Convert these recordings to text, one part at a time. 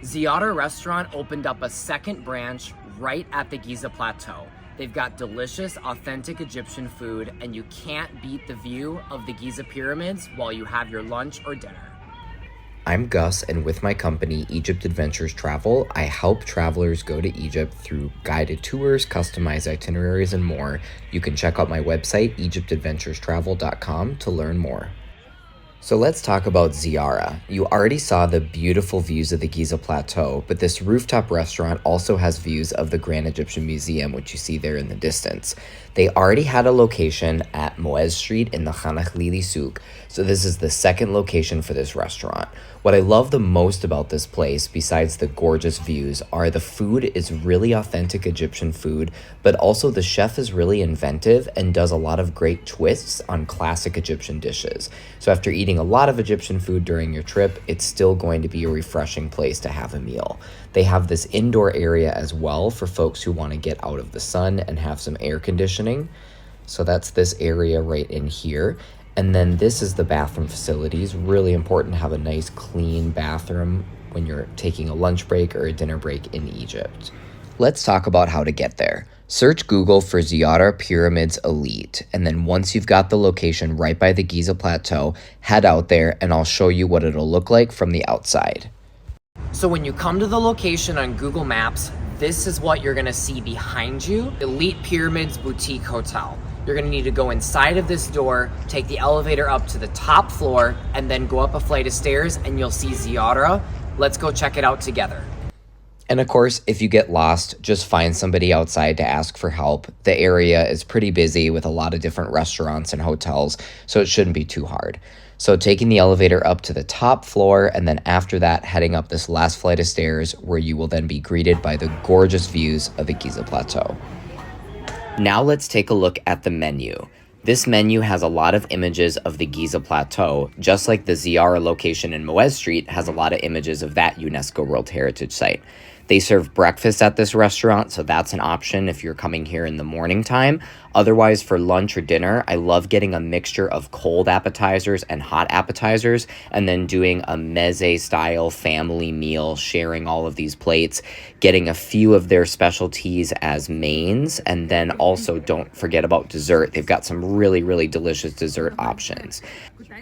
Zeeyara Restaurant opened up a second branch right at the Giza Plateau. They've got delicious, authentic Egyptian food, and you can't beat the view of the Giza Pyramids while you have your lunch or dinner. I'm Gus, and with my company, Egypt Adventures Travel, I help travelers go to Egypt through guided tours, customized itineraries, and more. You can check out my website, egyptadventurestravel.com, to learn more. So let's talk about Zeeyara. You already saw the beautiful views of the Giza Plateau, but this rooftop restaurant also has views of the Grand Egyptian Museum, which you see there in the distance. They already had a location at Moez Street in the Khanakhlili Souk, so this is the second location for this restaurant. What I love the most about this place, besides the gorgeous views, are the food is really authentic Egyptian food, but also the chef is really inventive and does a lot of great twists on classic Egyptian dishes. So after eating a lot of Egyptian food during your trip, it's still going to be a refreshing place to have a meal. They have this indoor area as well for folks who want to get out of the sun and have some air conditioning. So that's this area right in here. And then this is the bathroom facilities. Really important to have a nice clean bathroom when you're taking a lunch break or a dinner break in Egypt. Let's talk about how to get there. Search Google for Zeeyara Pyramids Elite, and then once you've got the location right by the Giza Plateau, head out there and I'll show you what it'll look like from the outside. So when you come to the location on Google Maps, this is what you're gonna see behind you, Elite Pyramids Boutique Hotel. You're gonna need to go inside of this door, take the elevator up to the top floor, and then go up a flight of stairs and you'll see Zeeyara. Let's go check it out together. And of course, if you get lost, just find somebody outside to ask for help. The area is pretty busy with a lot of different restaurants and hotels, so it shouldn't be too hard. So taking the elevator up to the top floor, and then after that, heading up this last flight of stairs where you will then be greeted by the gorgeous views of the Giza Plateau. Now let's take a look at the menu. This menu has a lot of images of the Giza Plateau, just like the Zeeyara location in Moez Street has a lot of images of that UNESCO World Heritage Site. They serve breakfast at this restaurant, so that's an option if you're coming here in the morning time. Otherwise, for lunch or dinner, I love getting a mixture of cold appetizers and hot appetizers, and then doing a meze-style family meal, sharing all of these plates, getting a few of their specialties as mains, and then also don't forget about dessert. They've got some really, really delicious dessert options.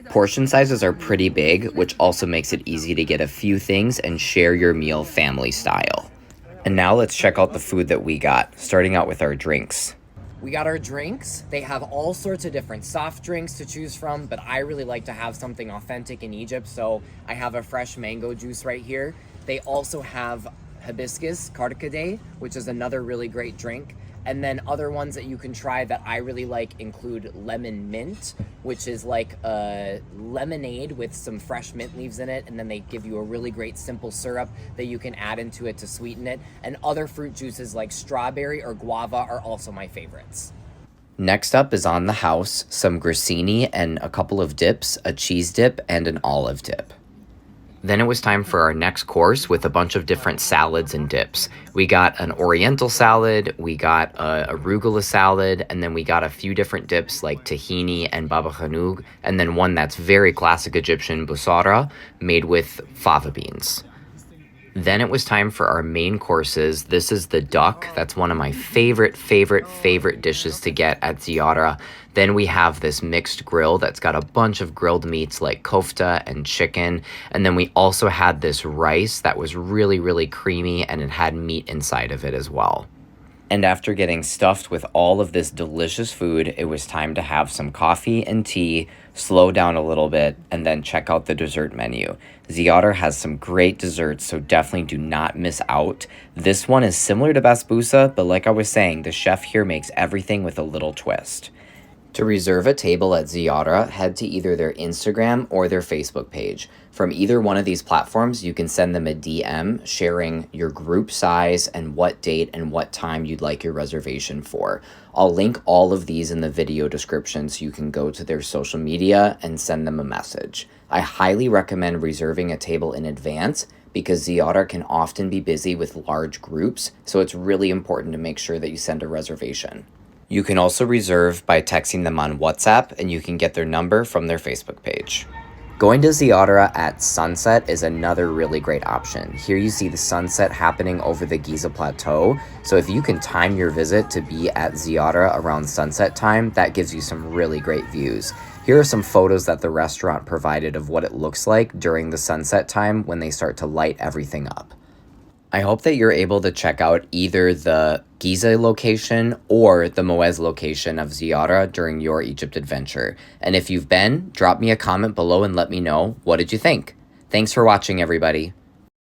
Portion sizes are pretty big, which also makes it easy to get a few things and share your meal family style. And now let's check out the food that we got, starting out with our drinks. We got our drinks. They have all sorts of different soft drinks to choose from, but I really like to have something authentic in Egypt, so I have a fresh mango juice right here. They also have hibiscus karkade, which is another really great drink. And then other ones that you can try that I really like include lemon mint, which is like a lemonade with some fresh mint leaves in it, and then they give you a really great simple syrup that you can add into it to sweeten it. And other fruit juices like strawberry or guava are also my favorites. Next up is on the house, some grissini and a couple of dips, a cheese dip and an olive dip. Then it was time for our next course with a bunch of different salads and dips. We got an oriental salad, we got a arugula salad, and then we got a few different dips like tahini and baba ghanoush, and then one that's very classic Egyptian, busara, made with fava beans. Then it was time for our main courses. This is the duck. That's one of my favorite dishes to get at Zeeyara. Then we have this mixed grill that's got a bunch of grilled meats like kofta and chicken. And then we also had this rice that was really, really creamy and it had meat inside of it as well. And after getting stuffed with all of this delicious food, it was time to have some coffee and tea, slow down a little bit, and then check out the dessert menu. Zeeyara has some great desserts, so definitely do not miss out. This one is similar to basbousa, but like I was saying, the chef here makes everything with a little twist. To reserve a table at Zeeyara, head to either their Instagram or their Facebook page. From either one of these platforms, you can send them a DM sharing your group size and what date and what time you'd like your reservation for. I'll link all of these in the video description so you can go to their social media and send them a message. I highly recommend reserving a table in advance because Zeeyara can often be busy with large groups, so it's really important to make sure that you send a reservation. You can also reserve by texting them on WhatsApp, and you can get their number from their Facebook page. Going to Zeeyara at sunset is another really great option. Here you see the sunset happening over the Giza Plateau, so if you can time your visit to be at Zeeyara around sunset time, that gives you some really great views. Here are some photos that the restaurant provided of what it looks like during the sunset time when they start to light everything up. I hope that you're able to check out either the Giza location or the Muez location of Zeeyara during your Egypt adventure. And if you've been, drop me a comment below and let me know, what did you think? Thanks for watching, everybody.